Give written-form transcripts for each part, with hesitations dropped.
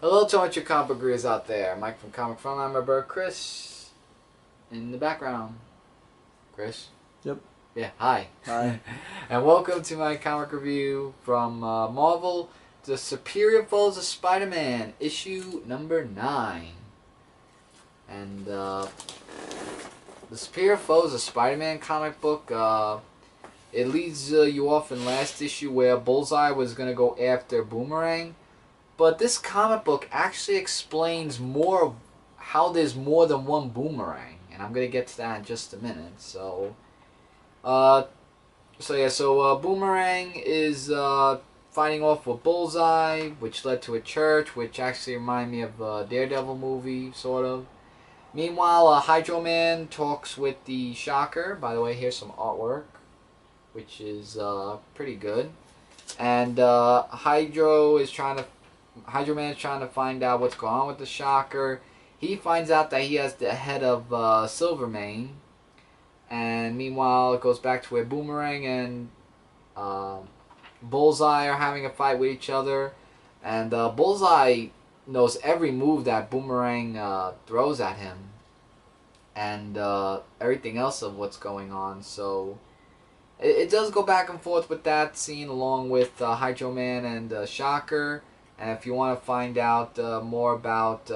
Hello to all your comic book readers out there. Mike from Comic Frontline, my brother Chris in the background. Chris? Yep. Yeah, hi. Hi. And welcome to my comic review from Marvel, The Superior Foes of Spider-Man, issue number 9. And The Superior Foes of Spider-Man comic book, it leads you off in last issue where Bullseye was going to go after Boomerang. But this comic book actually explains more of how there's more than one Boomerang, and I'm gonna get to that in just a minute. So, Boomerang is fighting off with Bullseye, which led to a church, which actually reminded me of a Daredevil movie, sort of. Meanwhile, Hydro Man talks with the Shocker. By the way, here's some artwork, which is pretty good. And Hydro Man is trying to find out what's going on with the Shocker. He finds out that he has the head of Silvermane. And meanwhile, it goes back to where Boomerang and Bullseye are having a fight with each other. And Bullseye knows every move that Boomerang throws at him. And everything else of what's going on. So it does go back and forth with that scene along with Hydro Man and Shocker. And if you want to find out more about,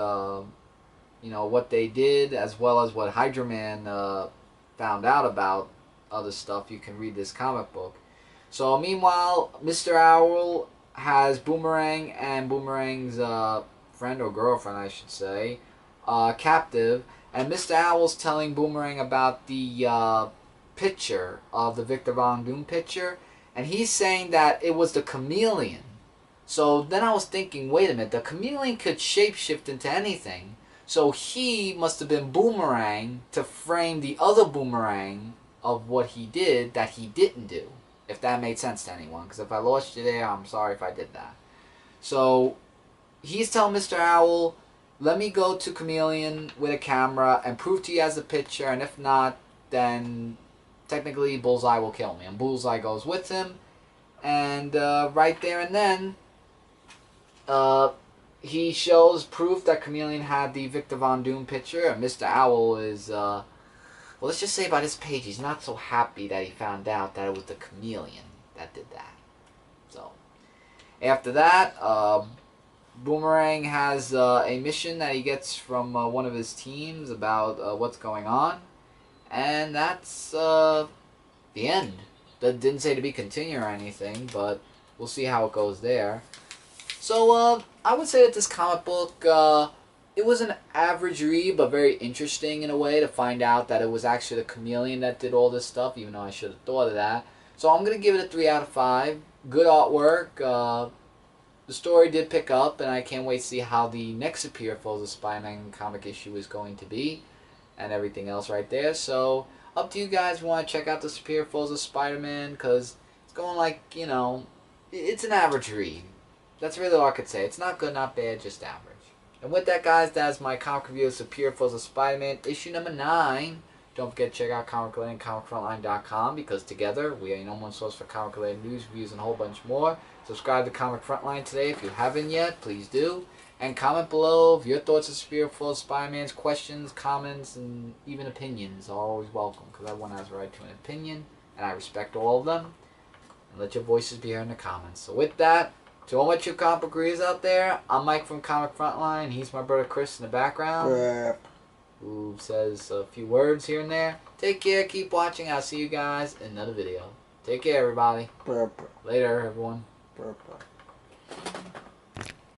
what they did, as well as what Hydro Man found out about other stuff, you can read this comic book. So, meanwhile, Mr. Owl has Boomerang and Boomerang's friend or girlfriend, I should say, captive. And Mr. Owl's telling Boomerang about the picture of the Victor Von Doom picture. And he's saying that it was the chameleon. So then I was thinking, wait a minute, the chameleon could shapeshift into anything. So he must have been Boomerang to frame the other Boomerang of what he did that he didn't do. If that made sense to anyone. Because if I lost you there, I'm sorry if I did that. So he's telling Mr. Owl, let me go to Chameleon with a camera and prove to you as a picture. And if not, then technically Bullseye will kill me. And Bullseye goes with him. And right there and then, he shows proof that Chameleon had the Victor Von Doom picture, and Mr. Owl is, well, let's just say about his page, he's not so happy that he found out that it was the Chameleon that did that. So, after that, Boomerang has a mission that he gets from one of his teams about what's going on, and that's the end. That didn't say to be continued or anything, but we'll see how it goes there. So, I would say that this comic book, it was an average read, but very interesting in a way to find out that it was actually the Chameleon that did all this stuff, even though I should have thought of that. So I'm going to give it a 3 out of 5. Good artwork. The story did pick up, and I can't wait to see how the next Superior Foes of Spider-Man comic issue is going to be, and everything else right there. So, up to you guys if you want to check out the Superior Foes of Spider-Man, because it's going like, it's an average read. That's really all I could say. It's not good, not bad, just average. And with that, guys, that's my comic review of Superior Foes of Spider-Man, issue number 9. Don't forget to check out comic-related and comicfrontline.com, because together we are your number one source for comic-related news, reviews, and a whole bunch more. Subscribe to Comic Frontline today if you haven't yet. Please do. And comment below your thoughts of Superior Foes of Spider-Man's questions, comments, and even opinions are always welcome, because everyone has a right to an opinion, and I respect all of them. And let your voices be heard in the comments. So with that, to all my true comic book readers out there, I'm Mike from Comic Frontline. He's my brother Chris in the background, who says a few words here and there. Take care, keep watching. I'll see you guys in another video. Take care, everybody. Later, everyone.